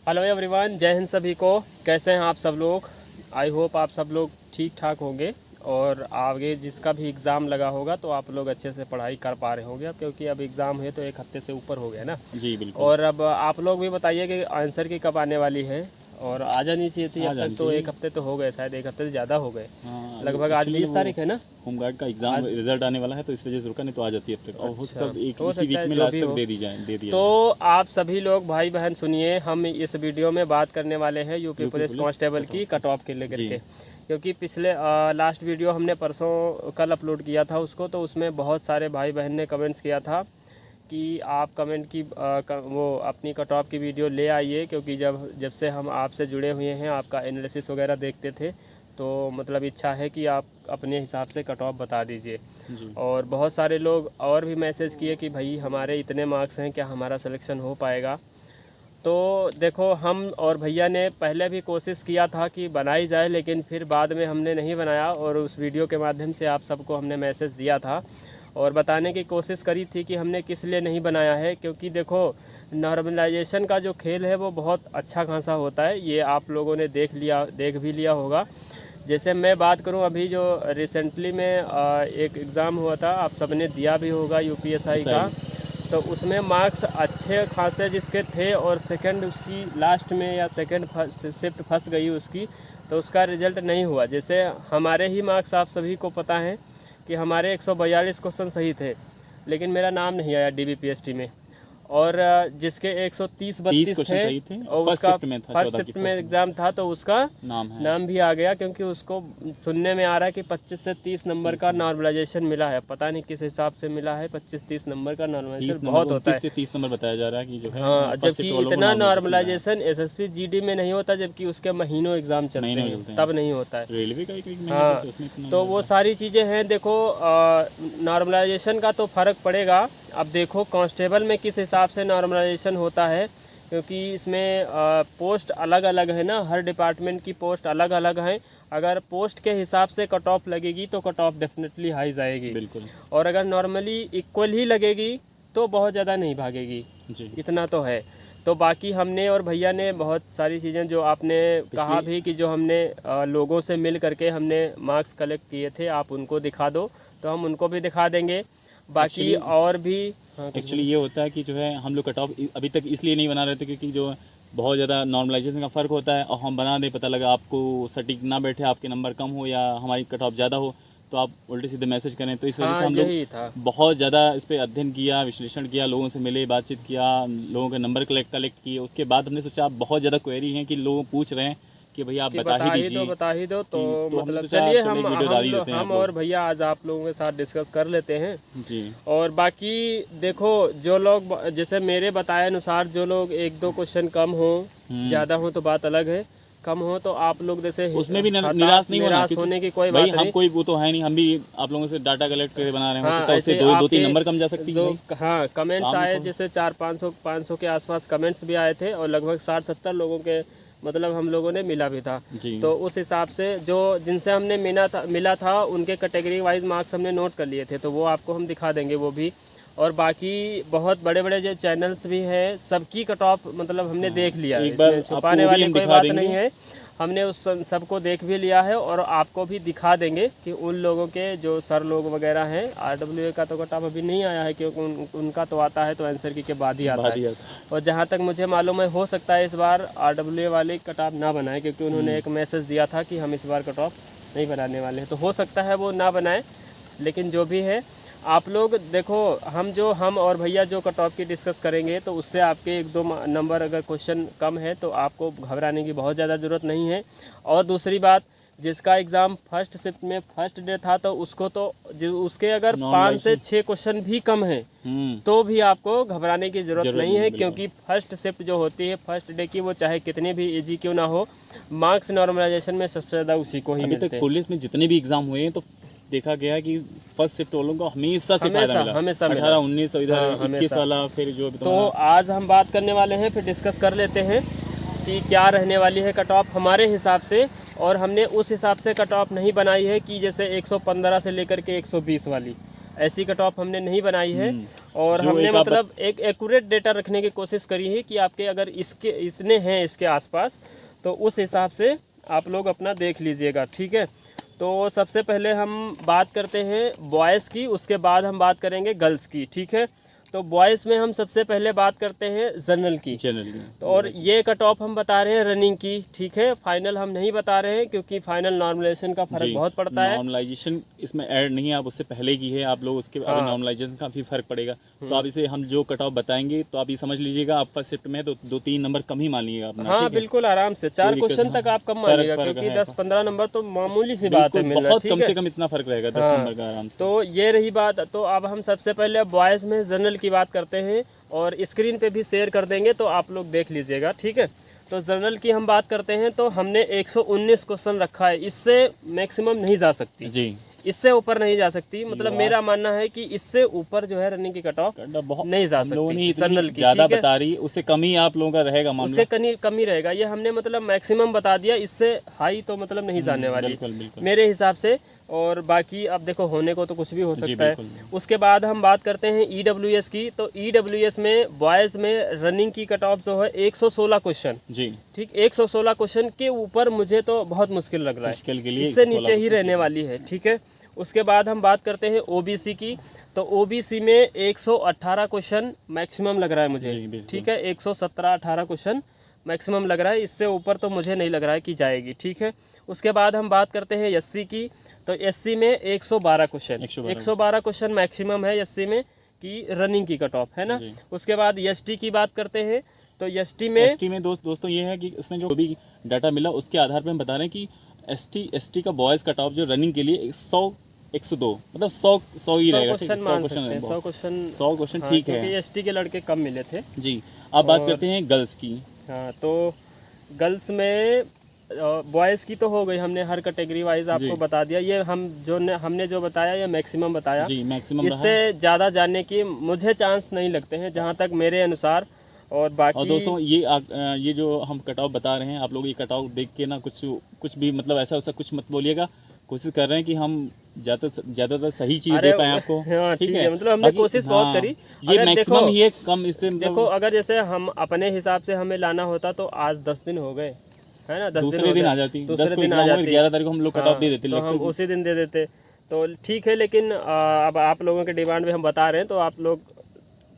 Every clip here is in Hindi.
हेलो एवरीवन, जय हिंद सभी को। कैसे हैं आप सब लोग? आई होप आप सब लोग ठीक ठाक होंगे और आगे जिसका भी एग्ज़ाम लगा होगा तो आप लोग अच्छे से पढ़ाई कर पा रहे होंगे। अब क्योंकि अब एग्ज़ाम है तो एक हफ्ते से ऊपर हो गया ना जी बिल्कुल। और अब आप लोग भी बताइए कि आंसर की कब आने वाली है और आ जानी चाहिए थी। अब तक तो एक हफ्ते तो हो गए, शायद एक हफ्ते से ज़्यादा हो गए। हाँ, लगभग आज 20 तारीख है ना। होमगार्ड का एग्जाम रिजल्ट आने वाला है तो इस वजह से रुका, नहीं तो आ जाती है अब तक। और हो सकता है एक हो इसी सकता वीक है में जो लास्ट भी तक हो। दे दिया तो आप सभी लोग भाई बहन सुनिए, हम इस वीडियो में बात करने वाले हैं यूपी पुलिस कांस्टेबल की कट ऑफ के लेकर के। क्योंकि पिछले लास्ट वीडियो हमने परसों कल अपलोड किया था उसको, तो उसमें बहुत सारे भाई बहन ने कमेंट्स किया था कि आप कमेंट की वो अपनी कट ऑफ की वीडियो ले आइए। क्योंकि जब से हम आपसे जुड़े हुए हैं, आपका एनालिसिस वगैरह देखते थे, तो मतलब इच्छा है कि आप अपने हिसाब से कट ऑफ बता दीजिए। और बहुत सारे लोग और भी मैसेज किए कि भाई हमारे इतने मार्क्स हैं, क्या हमारा सिलेक्शन हो पाएगा। तो देखो, हम और भैया ने पहले भी कोशिश किया था कि बनाई जाए, लेकिन फिर बाद में हमने नहीं बनाया और उस वीडियो के माध्यम से आप सबको हमने मैसेज दिया था और बताने की कोशिश करी थी कि हमने किस लिए नहीं बनाया है। क्योंकि देखो, नॉर्मलाइजेशन का जो खेल है वो बहुत अच्छा खासा होता है, ये आप लोगों ने देख भी लिया होगा। जैसे मैं बात करूं, अभी जो रिसेंटली में एक एग्ज़ाम हुआ था, आप सबने दिया भी होगा यूपीएसआई का, तो उसमें मार्क्स अच्छे खासे जिसके थे और सेकंड उसकी लास्ट में या सेकंड शिफ्ट फंस गई उसकी, तो उसका रिज़ल्ट नहीं हुआ। जैसे हमारे ही मार्क्स आप सभी को पता है कि हमारे 142 क्वेश्चन सही थे, लेकिन मेरा नाम नहीं आया डीबीपीएसटी में। और जिसके 130-32 थे और उसका फर्स्ट शिफ्ट में एग्ज़ाम था, तो उसका नाम भी आ गया। क्योंकि उसको सुनने में आ रहा है कि 25 से 30 नंबर का नॉर्मलाइजेशन मिला है। पता नहीं किस हिसाब से मिला है। 25-30 नंबर का नॉर्मलाइजेशन बहुत होता है। 30 से 30 नंबर बताया जा रहा है कि जो है। हाँ, जबकि इतना नॉर्मलाइजेशन एसएससी जीडी में नहीं होता, जबकि उसके महीनों एग्ज़ाम चलते हैं तब नहीं होता है। रेलवे का हाँ, तो वो सारी चीज़ें हैं। देखो, नॉर्मलाइजेशन का तो फ़र्क पड़ेगा। अब देखो कांस्टेबल में किस हिसाब से नॉर्मलाइजेशन होता है, क्योंकि इसमें पोस्ट अलग अलग है ना, हर डिपार्टमेंट की पोस्ट अलग अलग हैं। अगर पोस्ट के हिसाब से कट ऑफ लगेगी तो कट ऑफ डेफिनेटली हाई जाएगी बिल्कुल। और अगर नॉर्मली इक्वल ही लगेगी तो बहुत ज़्यादा नहीं भागेगी जी, इतना तो है। तो बाकी हमने और भैया ने बहुत सारी चीज़ें जो आपने कहा भी कि जो हमने लोगों से मिल करके हमने मार्क्स कलेक्ट किए थे, आप उनको दिखा दो, तो हम उनको भी दिखा देंगे। बाकी और भी एक्चुअली ये होता है कि जो है हम लोग कट ऑफ अभी तक इसलिए नहीं बना रहे थे क्योंकि जो बहुत ज़्यादा नॉर्मलाइजेशन का फ़र्क होता है, और हम बना दें, पता लगा आपको सटीक ना बैठे, आपके नंबर कम हो या हमारी कट ऑफ ज़्यादा हो, तो आप उल्टे सीधे मैसेज करें। तो इस वजह से हम लोग बहुत ज़्यादा इस पर अध्ययन किया, विश्लेषण किया, लोगों से मिले, बातचीत किया, लोगों के नंबर कलेक्ट किए। उसके बाद हमने सोचा आप बहुत ज़्यादा क्वेरी हैं कि लोग पूछ रहे हैं कि भैया आप बता ही दीजिए। तो मतलब चलिए हम और भैया आज आप लोगों के साथ डिस्कस कर लेते हैं जी। और बाकी देखो, जो लोग जैसे मेरे बताए अनुसार जो लोग 1-2 क्वेश्चन कम हो, ज़्यादा हो तो बात अलग है, कम हो तो आप लोग जैसे उसमें भी निराश नहीं होने की कोई बात नहीं। हम कोई वो तो है नहीं, हम भी आप लोगों से डाटा कलेक्ट करके बना रहे हैं। हाँ, ऐसे 2-3 नंबर कम जा सकती है। हाँ, कमेंट्स आए जैसे 400-500 के आसपास कमेंट्स भी आए थे और लगभग 60-70 लोगों के मतलब हम लोगों ने मिला भी था। तो उस हिसाब से जो जिनसे हमने मिला था उनके कैटेगरी वाइज मार्क्स हमने नोट कर लिए थे, तो वो आपको हम दिखा देंगे वो भी। और बाकी बहुत बड़े बड़े जो चैनल्स भी हैं, सबकी कट ऑफ मतलब हमने देख लिया है, इसमें छुपाने वाली कोई बात नहीं है। हमने उस सबको देख भी लिया है और आपको भी दिखा देंगे कि उन लोगों के जो सर लोग वगैरह हैं, आरडब्ल्यूए का तो कट ऑफ अभी नहीं आया है, क्योंकि उनका तो आता है तो आंसर की के बाद ही आता है। और जहाँ तक मुझे मालूम है, हो सकता है इस बार आरडब्ल्यूए वाले कट ऑफ ना बनाए, क्योंकि उन्होंने एक मैसेज दिया था कि हम इस बार कट ऑफ नहीं बनाने वाले हैं। तो हो सकता है वो ना बनाए, लेकिन जो भी है आप लोग देखो, हम और भैया जो कट ऑफ की डिस्कस करेंगे, तो उससे आपके 1-2 नंबर अगर क्वेश्चन कम है तो आपको घबराने की बहुत ज़्यादा ज़रूरत नहीं है। और दूसरी बात, जिसका एग्ज़ाम फर्स्ट शिफ्ट में फर्स्ट डे था, तो उसको तो उसके अगर 5 से 6 क्वेश्चन भी कम है तो भी आपको घबराने की ज़रूरत नहीं है। क्योंकि फर्स्ट शिफ्ट जो होती है फर्स्ट डे की, वो चाहे कितनी भी इजी क्यों ना हो, मार्क्स नॉर्मलाइजेशन में सबसे ज़्यादा उसी को ही मिलते हैं। पुलिस में जितने भी एग्ज़ाम हुए हैं तो देखा गया है कि फर्स्ट शिफ्ट वालों को हमेशा से फायदा मिला। 18-19 इधर 21 वाला, फिर जो तो आज हम बात करने वाले हैं, फिर डिस्कस कर लेते हैं कि क्या रहने वाली है कट ऑफ हमारे हिसाब से। और हमने उस हिसाब से कट ऑफ नहीं बनाई है कि जैसे 115 से लेकर के 120 वाली, ऐसी कट ऑफ हमने नहीं बनाई है। और जो हमने एक आप मतलब एक एक्यूरेट डेटा रखने की कोशिश करी है कि आपके अगर इसने हैं इसके आसपास, तो उस हिसाब से आप लोग अपना देख लीजिएगा, ठीक है। तो सबसे पहले हम बात करते हैं बॉयज़ की, उसके बाद हम बात करेंगे गर्ल्स की, ठीक है। तो बॉयज़ में हम सबसे पहले बात करते हैं जनरल की। जनरली तो और ये कट ऑफ हम बता रहे हैं रनिंग की, ठीक है। फाइनल हम नहीं बता रहे हैं क्योंकि फाइनल नॉर्मलाइजेशन का फर्क बहुत पड़ता है। नॉर्मलाइजेशन इसमें ऐड नहीं है, आप उससे पहले की है आप लोग, उसके अगर नॉर्मलाइजेशन का भी फर्क पड़ेगा तो आप इसे हम जो कट ऑफ बताएंगे तो आप ये समझ लीजिएगा आप फर्स्ट शिफ्ट में तो 2-3 नंबर कम ही मान लीजिएगा अपना। हाँ ठीक है? बिल्कुल आराम से 4 कोई दिक्कत क्वेश्चन नहीं। तक आप कम मानिएगा, क्योंकि 10-15 नंबर तो मामूली सी बात है मिलना, बहुत ठीक कम है। से कम इतना फर्क रहेगा 10 नंबर का आराम से। तो ये रही बात। तो अब हम सबसे पहले बॉयज़ में जनरल की बात करते हैं और स्क्रीन पे भी शेयर कर देंगे तो आप लोग देख लीजिएगा, ठीक है। तो जनरल की हम बात करते हैं तो हमने 119 क्वेश्चन रखा है, इससे मैक्सिमम नहीं जा सकती जी, इससे ऊपर नहीं जा सकती। मतलब मेरा मानना है कि इससे ऊपर जो है रनिंग की कट ऑफ नहीं जा सकती जनरल की, ज़्यादा ठीक है? बता रही है, उससे कम ही आप लोगों का रहेगा मामला। उससे कम ही रहेगा। ये हमने मतलब मैक्सिमम बता दिया, इससे हाई तो मतलब नहीं जाने वाली बिल्कुल बिल्कुल मेरे हिसाब से। और बाकी अब देखो होने को तो कुछ भी हो जी, सकता है। बिल्कुल। उसके बाद हम बात करते हैं EWS की। तो EWS में बॉयज़ में रनिंग की कट ऑफ जो है 116 क्वेश्चन, जी, ठीक। 116 क्वेश्चन के ऊपर मुझे तो बहुत मुश्किल लग रहा है, मुश्किल के लिए इससे 116 नीचे ही रहने वाली है, ठीक है। उसके बाद हम बात करते हैं OBC की। तो OBC में 118 क्वेश्चन मैक्सिमम लग रहा है मुझे, जी, बिल्कुल। ठीक है। 117-18 क्वेश्चन मैक्सिमम लग रहा है, इससे ऊपर तो मुझे नहीं लग रहा है कि जाएगी, ठीक है। उसके बाद हम बात करते हैं SC की। तो SC में 112 क्वेश्चन 112 क्वेश्चन मैक्सिमम है SC में कि रनिंग की कट ऑफ है ना। जी। उसके बाद ST की बात करते हैं। तो ST में दोस्तों ये है कि इसमें जो भी डाटा मिला उसके आधार पे हम बता रहे हैं कि ST का बॉयज़ कट ऑफ जो रनिंग के लिए 100-102 मतलब 100 ही रहेगा, ठीक है? 100 क्वेश्चन ठीक है, क्योंकि ST के लड़के कम मिले थे जी। अब बात करते हैं गर्ल्स की। हाँ, तो गर्ल्स में बॉयज़ की तो हो गई, हमने हर कैटेगरी वाइज आपको बता दिया। ये हमने जो बताया ये मैक्सिमम बताया जी, मैक्सिमम इससे ज़्यादा जानने की मुझे चांस नहीं लगते हैं जहाँ तक मेरे अनुसार। और बाकी और दोस्तों ये जो हम कट ऑफ बता रहे हैं आप लोग ये कट ऑफ देख के ना कुछ भी मतलब ऐसा कुछ मत बोलिएगा। कोशिश कर रहे हैं कि हम ज़्यादातर सही चीज़ दे पाएँ आपको, हाँ, ठीक है। मतलब हमने कोशिश बहुत करी। ये मैक्सिमम ही है, कम इससे देखो अगर जैसे हम अपने हिसाब से हमें लाना होता तो आज 10 दिन हो गए, है ना। 10 दूसरे दिन आ जाती, 11 तारीख को हम लोग कट ऑफ दे देते, तो हम उसी दिन दे देते तो ठीक है। लेकिन अब आप लोगों के डिमांड में हम बता रहे हैं तो आप लोग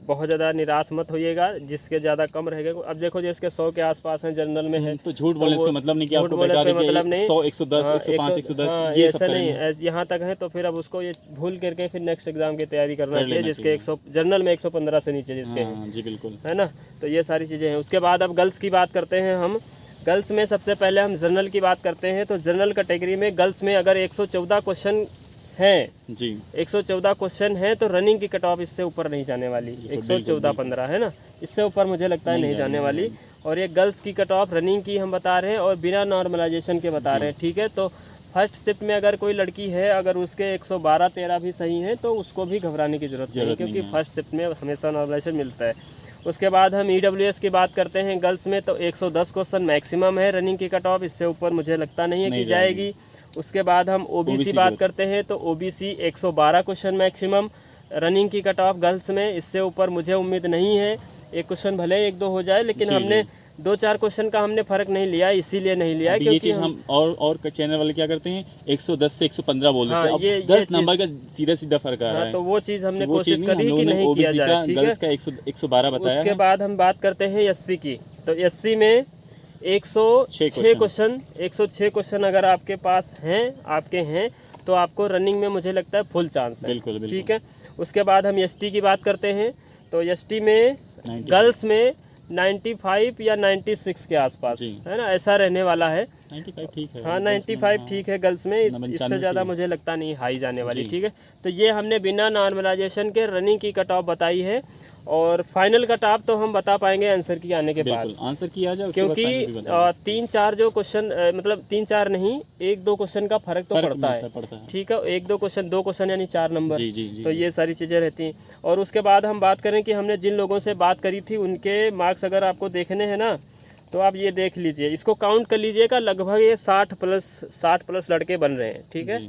बहुत ज़्यादा निराश मत होइएगा, जिसके ज़्यादा कम रहेगा। अब देखो जिसके 100 के आसपास हैं जनरल में है तो झूठ बोलने का मतलब नहीं कि आपको बता दें कि 100, 110, 105, 110 ये सब नहीं, यहाँ तक है तो फिर अब उसको ये भूल करके फिर नेक्स्ट एग्जाम की तैयारी करना चाहिए जिसके 100 जनरल में 115 से नीचे जिसके हैं, जी बिल्कुल, है ना। तो ये सारी चीज़ें हैं। उसके बाद अब गर्ल्स की बात करते हैं हम। गर्ल्स में सबसे पहले हम जनरल की बात करते हैं। तो जनरल कैटेगरी में गर्ल्स में अगर 114 क्वेश्चन हैं जी, 114 क्वेश्चन है तो रनिंग की कट ऑफ इससे ऊपर नहीं जाने वाली। 114-15 है ना, इससे ऊपर मुझे लगता है नहीं जाने वाली। और ये गर्ल्स की कट ऑफ रनिंग की हम बता रहे हैं और बिना नॉर्मलाइजेशन के बता रहे हैं, ठीक है। तो फर्स्ट शिफ्ट में अगर कोई लड़की है अगर उसके 112-13 भी सही हैं तो उसको भी घबराने की जरूरत नहीं, क्योंकि फर्स्ट शिफ्ट में हमेशा नॉर्मलाइजेशन मिलता है। उसके बाद हम EWS की बात करते हैं गर्ल्स में। तो 110 क्वेश्चन मैक्सिमम है रनिंग की कट ऑफ, इससे ऊपर मुझे लगता नहीं है कि जाएगी। उसके बाद हम OBC बात करते हैं। तो OBC 112 क्वेश्चन मैक्सिमम रनिंग की कट ऑफ गर्ल्स में, इससे ऊपर मुझे उम्मीद नहीं है। एक क्वेश्चन भले 1-2 हो जाए, लेकिन हमने 2-4 क्वेश्चन का हमने फ़र्क नहीं लिया, इसीलिए नहीं लिया क्योंकि ये चीज़ हम और चैनल वाले क्या करते हैं 110 से 115 बोल देते हैं। अब 10 नंबर का सीधा फर्क आ रहा है, तो वो चीज़ हमने कोशिश करी कि नहीं किया जाए, ठीक है। गर्ल्स का 112 बताया। उसके बाद हम बात करते हैं SC की। तो SC में 106 क्वेश्चन अगर आपके पास हैं तो आपको रनिंग में मुझे लगता है फुल चांस है, बिल्कुल। ठीक है। उसके बाद हम ST की बात करते हैं। तो ST में गर्ल्स में 95 या 96 के आसपास, है ना, ऐसा रहने वाला है। 95 ठीक है, हाँ 95 ठीक है गर्ल्स में, इससे ज़्यादा मुझे लगता नहीं हाई जाने वाली, ठीक है। तो ये हमने बिना नॉर्मलाइजेशन के रनिंग की कट ऑफ बताई है। और फाइनल कट ऑफ तो हम बता पाएंगे आंसर की आने के बाद, आंसर की आ जाए, क्योंकि 3-4 जो क्वेश्चन मतलब 3-4 नहीं 1-2 क्वेश्चन का फर्क तो पड़ता है, ठीक है। 1-2 क्वेश्चन 2 क्वेश्चन यानी 4 नंबर, तो ये सारी चीज़ें रहती हैं। और उसके बाद हम बात करें कि हमने जिन लोगों से बात करी थी उनके मार्क्स अगर आपको देखने हैं ना, तो आप ये देख लीजिए, इसको काउंट कर लीजिएगा, लगभग ये 60 प्लस लड़के बन रहे हैं, ठीक है।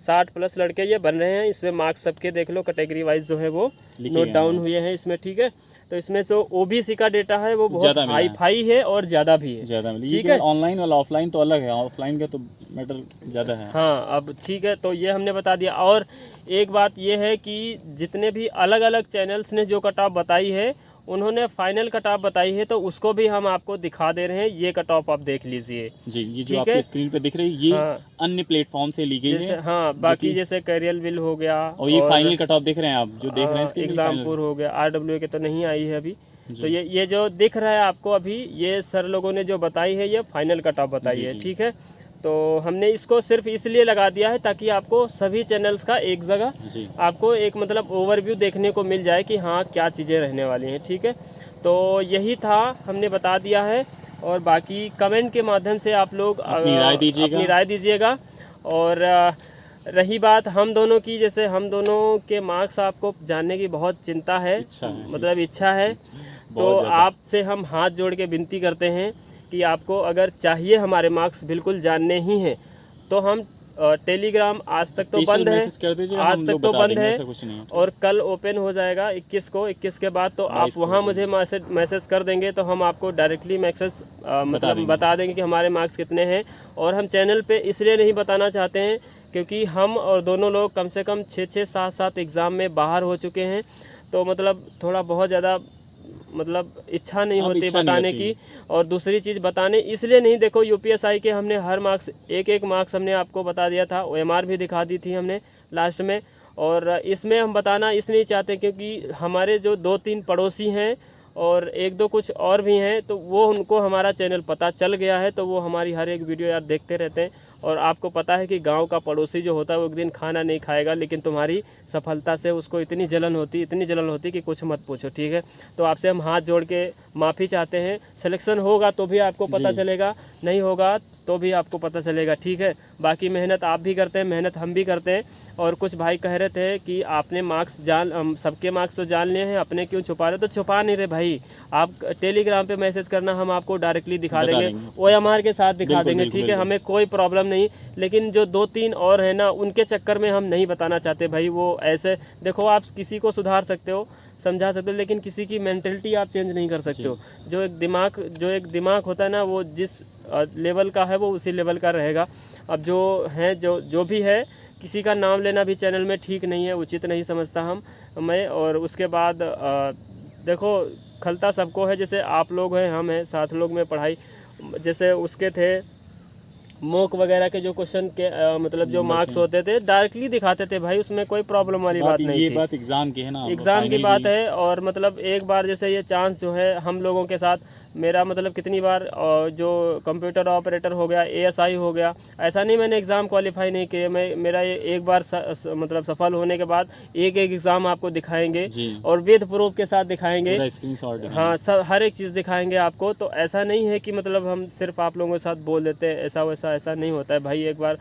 60+ लड़के ये बन रहे हैं। इसमें मार्क्स सबके देख लो, कैटेगरी वाइज जो है वो नोट डाउन हुए हैं इसमें, ठीक है। तो इसमें जो ओबीसी का डेटा है वो बहुत हाई फाई है और ज़्यादा भी है, ज़्यादा ठीक है। ऑनलाइन वाला ऑफलाइन तो अलग है, ऑफलाइन का तो मैटर ज़्यादा है। हाँ, अब ठीक है, तो ये हमने बता दिया। और एक बात ये है कि जितने भी अलग अलग चैनल्स ने जो कट ऑफ बताई है, उन्होंने फाइनल कट ऑफ बताई है, तो उसको भी हम आपको दिखा दे रहे हैं। ये कट ऑफ आप देख लीजिए जी, ये जो आपके स्क्रीन पे दिख रही है, ये हाँ, अन्य प्लेटफॉर्म से ली गई है। हाँ, बाकी जैसे कैरियर विल हो गया, और ये फाइनल कट ऑफ देख रहे हैं आप, जो देख रहे हैं इसके एग्जामपुर हो गया, RWA के तो नहीं आई है अभी। तो ये जो दिख रहा है आपको अभी, ये सर लोगों ने जो बताई है, ये फाइनल कट ऑफ बताई है, ठीक है। तो हमने इसको सिर्फ इसलिए लगा दिया है ताकि आपको सभी चैनल्स का एक जगह आपको एक मतलब ओवरव्यू देखने को मिल जाए कि हाँ क्या चीज़ें रहने वाली हैं, ठीक है। तो यही था, हमने बता दिया है। और बाकी कमेंट के माध्यम से आप लोग अपनी राय दीजिएगा। और रही बात हम दोनों की, जैसे हम दोनों के मार्क्स आपको जानने की बहुत चिंता है, मतलब इच्छा है, तो आपसे हम हाथ जोड़ के विनती करते हैं कि आपको अगर चाहिए हमारे मार्क्स बिल्कुल जानने ही हैं, तो हम टेलीग्राम आज तक तो बंद है, आज तक तो बंद है, और कल ओपन हो जाएगा 21 को। 21 के बाद तो आप वहाँ मुझे मैसेज कर देंगे, तो हम आपको डायरेक्टली मैसेज मतलब बता देंगे कि हमारे मार्क्स कितने हैं। और हम चैनल पे इसलिए नहीं बताना चाहते हैं क्योंकि हम और दोनों लोग कम से कम 6-6, 7-7 एग्ज़ाम में बाहर हो चुके हैं, तो मतलब थोड़ा बहुत ज़्यादा मतलब इच्छा नहीं होती बताने की। और दूसरी चीज़ बताने इसलिए नहीं, देखो यूपीएसआई के हमने हर मार्क्स एक मार्क्स हमने आपको बता दिया था, OMR भी दिखा दी थी हमने लास्ट में। और इसमें हम बताना इसलिए चाहते क्योंकि हमारे जो 2-3 पड़ोसी हैं और 1-2 कुछ और भी हैं, तो वो उनको हमारा चैनल पता चल गया है, तो वो हमारी हर एक वीडियो यार देखते रहते हैं। और आपको पता है कि गांव का पड़ोसी जो होता है वो एक दिन खाना नहीं खाएगा, लेकिन तुम्हारी सफलता से उसको इतनी जलन होती कि कुछ मत पूछो, ठीक है। तो आपसे हम हाथ जोड़ के माफ़ी चाहते हैं। सिलेक्शन होगा तो भी आपको पता चलेगा, नहीं होगा तो भी आपको पता चलेगा, ठीक है। बाकी मेहनत आप भी करते हैं, मेहनत हम भी करते हैं। और कुछ भाई कह रहे थे कि आपने मार्क्स सबके मार्क्स तो जान लिए हैं, अपने क्यों छुपा रहे? तो छुपा नहीं रहे भाई, आप टेलीग्राम पे मैसेज करना, हम आपको डायरेक्टली दिखा देंगे, OMR के साथ दिखा देंगे, ठीक है। हमें कोई प्रॉब्लम नहीं, लेकिन जो 2-3 और है ना, उनके चक्कर में हम नहीं बताना चाहते भाई। वो ऐसे देखो, आप किसी को सुधार सकते हो, समझा सकते हो, लेकिन किसी की मेंटलिटी आप चेंज नहीं कर सकते हो। जो एक दिमाग होता है ना, वो जिस लेवल का है वो उसी लेवल का रहेगा। अब जो भी है, किसी का नाम लेना भी चैनल में ठीक नहीं है, उचित नहीं समझता मैं। और उसके बाद देखो, खलता सबको है, जैसे आप लोग हैं, हम हैं, 7 लोग में पढ़ाई, जैसे उसके थे मॉक वगैरह के जो क्वेश्चन के मतलब जो मार्क्स होते थे डायरेक्टली दिखाते थे भाई, उसमें कोई प्रॉब्लम वाली बात नहीं थी। ये बात एग्ज़ाम की है ना, एग्ज़ाम की बात है। और मतलब एक बार जैसे ये चांस जो है हम लोगों के साथ, मेरा मतलब कितनी बार जो कंप्यूटर ऑपरेटर हो गया, ASI हो गया, ऐसा नहीं मैंने एग्ज़ाम क्वालिफाई नहीं किए, मेरा ये एक बार मतलब सफल होने के बाद एक एग्ज़ाम आपको दिखाएंगे और विद प्रूफ के साथ दिखाएंगे, हाँ, सब हर एक चीज़ दिखाएंगे आपको। तो ऐसा नहीं है कि मतलब हम सिर्फ आप लोगों के साथ बोल देते हैं, ऐसा नहीं होता है भाई। एक बार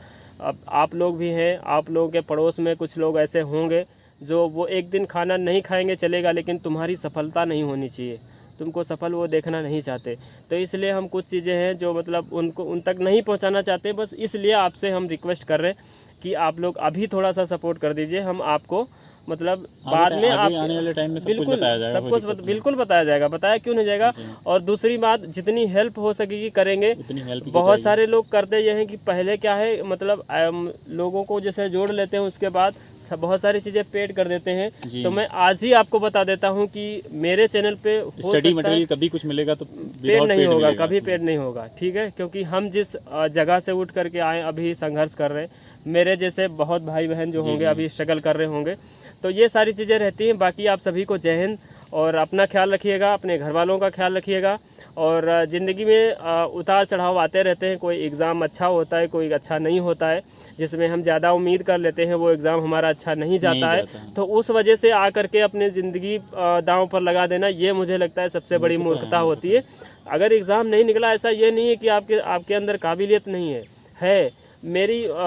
आप लोग भी हैं, आप लोगों के पड़ोस में कुछ लोग ऐसे होंगे जो वो एक दिन खाना नहीं खाएंगे चलेगा, लेकिन तुम्हारी सफलता नहीं होनी चाहिए, तुमको सफल वो देखना नहीं चाहते। तो इसलिए हम कुछ चीज़ें हैं जो मतलब उन तक नहीं पहुंचाना चाहते, बस इसलिए आपसे हम रिक्वेस्ट कर रहे हैं कि आप लोग अभी थोड़ा सा सपोर्ट कर दीजिए। हम आपको मतलब बाद में आप आने वाले टाइम में बिल्कुल सब कुछ बिल्कुल बताया जाएगा, बताया क्यों नहीं जाएगा। और दूसरी बात, जितनी हेल्प हो सकेगी करेंगे। बहुत सारे लोग करते ये हैं कि पहले क्या है, मतलब लोगों को जैसे जोड़ लेते हैं, उसके बाद बहुत सारी चीज़ें पेड कर देते हैं। तो मैं आज ही आपको बता देता हूं कि मेरे चैनल पे स्टडी मटेरियल कभी कुछ मिलेगा तो पेड नहीं होगा, कभी पेड नहीं होगा, ठीक है। क्योंकि हम जिस जगह से उठ करके आए, अभी संघर्ष कर रहे हैं, मेरे जैसे बहुत भाई बहन जो होंगे अभी स्ट्रगल कर रहे होंगे, तो ये सारी चीज़ें रहती हैं। बाकी आप सभी को जय हिंद, और अपना ख्याल रखिएगा, अपने घर वालों का ख्याल रखिएगा। और ज़िंदगी में उतार चढ़ाव आते रहते हैं, कोई एग्ज़ाम अच्छा होता है, कोई अच्छा नहीं होता है, जिसमें हम ज़्यादा उम्मीद कर लेते हैं वो एग्ज़ाम हमारा अच्छा नहीं जाता है। तो उस वजह से आकर के अपनी ज़िंदगी दांव पर लगा देना, ये मुझे लगता है सबसे बड़ी मूर्खता होती है। अगर एग्ज़ाम नहीं निकला, ऐसा ये नहीं है कि आपके अंदर काबिलियत नहीं है।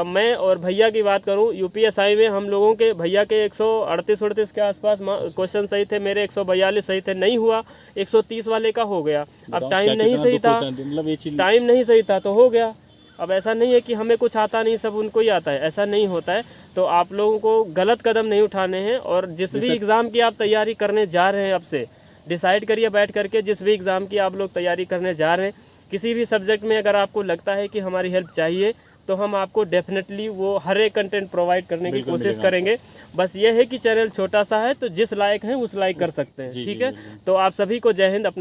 मैं और भैया की बात करूं, यूपीएसआई में हम लोगों के भैया के 138-38 के आसपास क्वेश्चन सही थे, मेरे 142 सही थे, नहीं हुआ, 130 वाले का हो गया। अब टाइम नहीं सही था, तो हो गया, अब ऐसा नहीं है कि हमें कुछ आता नहीं, सब उनको ही आता है, ऐसा नहीं होता है। तो आप लोगों को गलत कदम नहीं उठाने हैं, और जिस भी एग्ज़ाम की आप तैयारी करने जा रहे हैं, अब से डिसाइड करिए बैठ करके, जिस भी एग्ज़ाम की आप लोग तैयारी करने जा रहे हैं, किसी भी सब्जेक्ट में अगर आपको लगता है कि हमारी हेल्प चाहिए, तो हम आपको डेफिनेटली वो हर एक कंटेंट प्रोवाइड करने की कोशिश करेंगे। बस ये है कि चैनल छोटा सा है, तो जिस लायक हैं उस लायक कर सकते हैं, ठीक है। तो आप सभी को जय हिंद। अपना